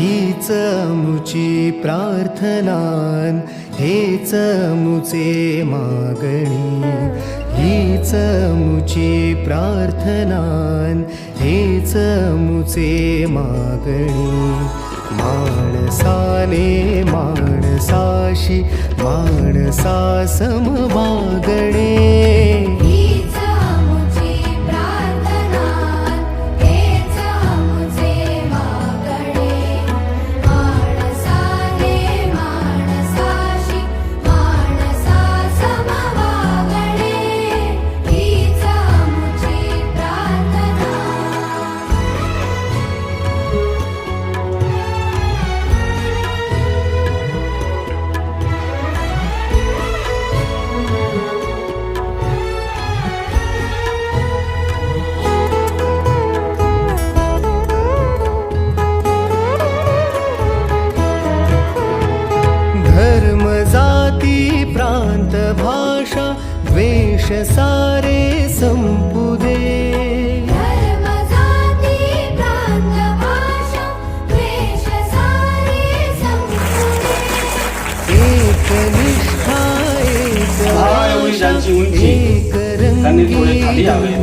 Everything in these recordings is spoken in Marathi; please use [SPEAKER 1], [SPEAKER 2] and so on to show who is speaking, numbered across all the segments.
[SPEAKER 1] हीच मुची प्रार्थनान, हेच मुचे मागणी, हीच मुची प्रार्थनान, हेच मुचे मागणी. माणसाने माणसाशी माणसा समवागणे, धर्म जाती प्रांत भाषा द्वेष सारे संपू दे,
[SPEAKER 2] धर्म जाती प्रांत भाषा द्वेष सारे संपू दे.
[SPEAKER 3] एवढी ज्यांची उंची त्यांनी थोडे खाली यावे,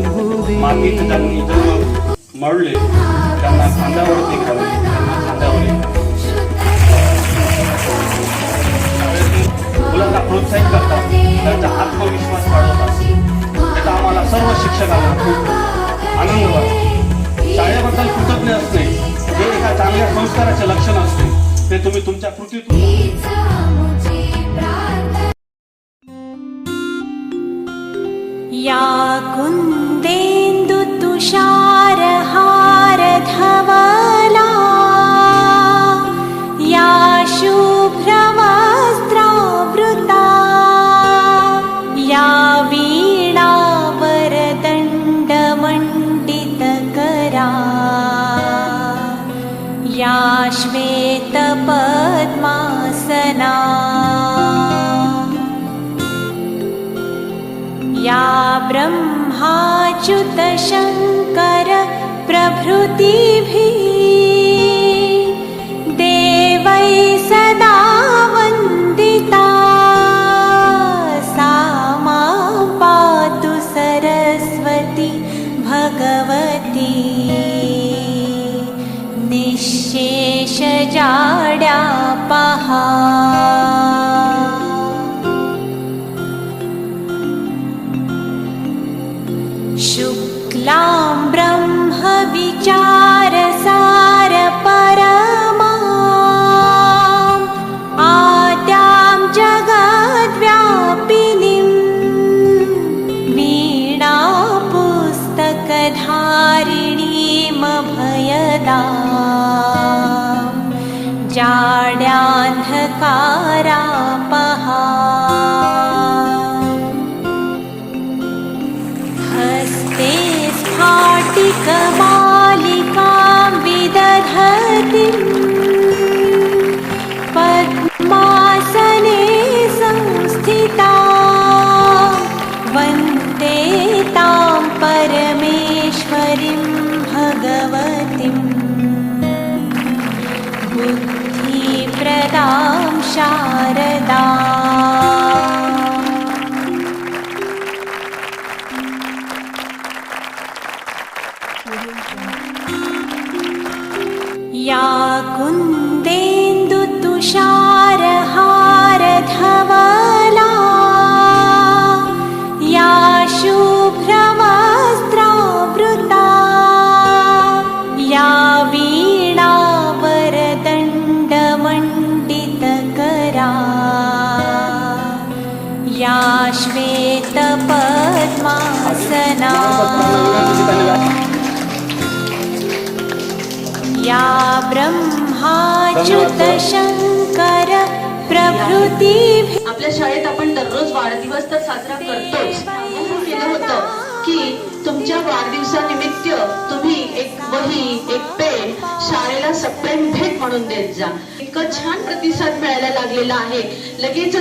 [SPEAKER 3] मागे त्यांनी जर मळले त्यांना खांद्यावरती घ्यावे, त्यांना खांद्यावर मुलांना प्रोत्साहित करतात, त्यांचा आत्मविश्वास वाढवतात. त्याचा आम्हाला सर्व शिक्षकांना खूप आनंद वाटतो. शाळेबद्दल कृतज्ञ असणे हे एका चांगल्या संस्काराचे लक्षण असते. ते तुम्ही तुमच्या कृतीतून
[SPEAKER 4] या कुन्देन्दु तुषारहार धवला, या शुभ्रवस्त्रावृता, या वीणावरदण्डमण्डितकरा, या श्वेतपद्मासना, या ब्रह्माच्युत शङ्कर प्रभृतिभिः देवैः सदा वन्दिता, सा मां पातु सरस्वती भगवती. निःशेषजाड्यापहा, शुक्लां ब्रह्म विचारसार परमां, आद्यां जगद्व्यापिनीं, वीणा पुस्तकधारिणीमभयदां, जाड्यान्धकारापहा. हस्ते स्फाटिकमालिकां विदधतीं, पद्मासने संस्थिता, वन्दे तां परमेश्वरीं भगवतीं, बुद्धिप्रदां शारदा. या कुन्देन्दु तुषारहार धवला, या शुभ्रवस्त्रावृता, या वीणावरदण्डमण्डितकरा, या श्वेतपद्मासना, या ब्रह्माच्युत शङ्कर प्रभृतिभिः.
[SPEAKER 5] आपल्या शाळेत आपण दररोज वाढदिवस तर साजरा करतोच. केलं होतं की तुमच्या वाढदिवसानिमित्त तुम्ही एक वही, एक पेन शाळेला सप्रेम भेट म्हणून देत जा. इतकं छान प्रतिसाद मिळायला लागलेला आहे. लगेच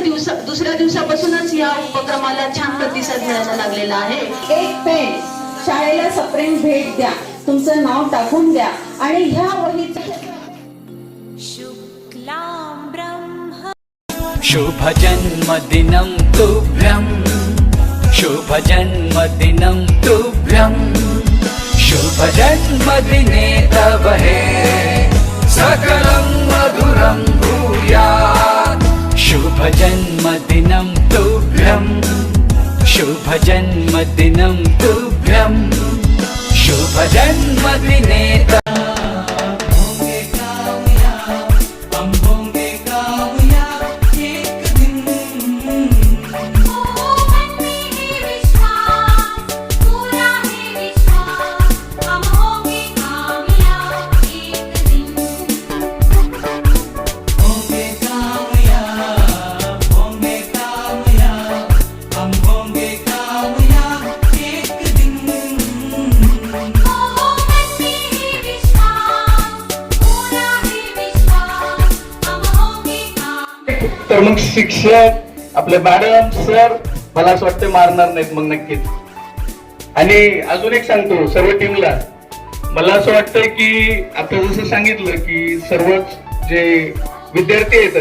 [SPEAKER 5] दुसऱ्या दिवसापासूनच या उपक्रमाला छान प्रतिसाद मिळायला लागलेला आहे.
[SPEAKER 6] एक पेन शाळेला सप्रेम भेट द्या, तुमचं नाव टाकून द्या आणि ह्या वहीचं
[SPEAKER 4] शुक्लां ब्रह्म
[SPEAKER 7] शुभजन्मदिनं तुभ्यं शुभजन्मदिनं तुभ्यं शुभजन्मदिने तव हे सकलं मधुरं भूयात् शुभजन्मदिनं तुभ्यं शुभजन्मदिनं तुभ्यं शुभजन्मदिने तव
[SPEAKER 3] तर मग शिक्षक आपले मॅडम सर मला असं वाटतं मारणार नाहीत मग नक्कीच. आणि अजून एक सांगतो सर्व टीमला, मला असं वाटतंय की आता जसं सांगितलं की सर्वच जे विद्यार्थी आहेत,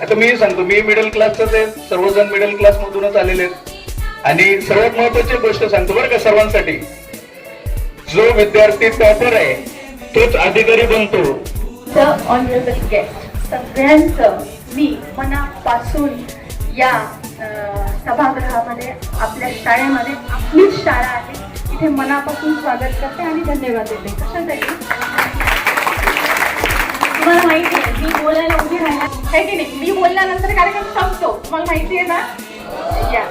[SPEAKER 3] आता मी सांगतो मी मिडल क्लासचाच आहे, सर्वजण मिडल क्लास मधूनच आलेले आहेत. आणि सर्वात महत्वाची गोष्ट सांगतो बरं का सर्वांसाठी, जो विद्यार्थी टॉपर आहे तोच अधिकारी बनतो.
[SPEAKER 6] ऑनरेबल गेस्ट सगळ्यांचं मी मनापासून या सभागृहामध्ये आपल्या शाळेमध्ये, आपलीच शाळा आहे, इथे मनापासून स्वागत करते आणि धन्यवाद देते. कशासाठी तुम्हाला माहिती आहे, मी बोलायला उभी राहिला आहे की नाही, मी बोलल्यानंतर कार्यक्रम संपतो, तुम्हाला माहिती आहे ना. या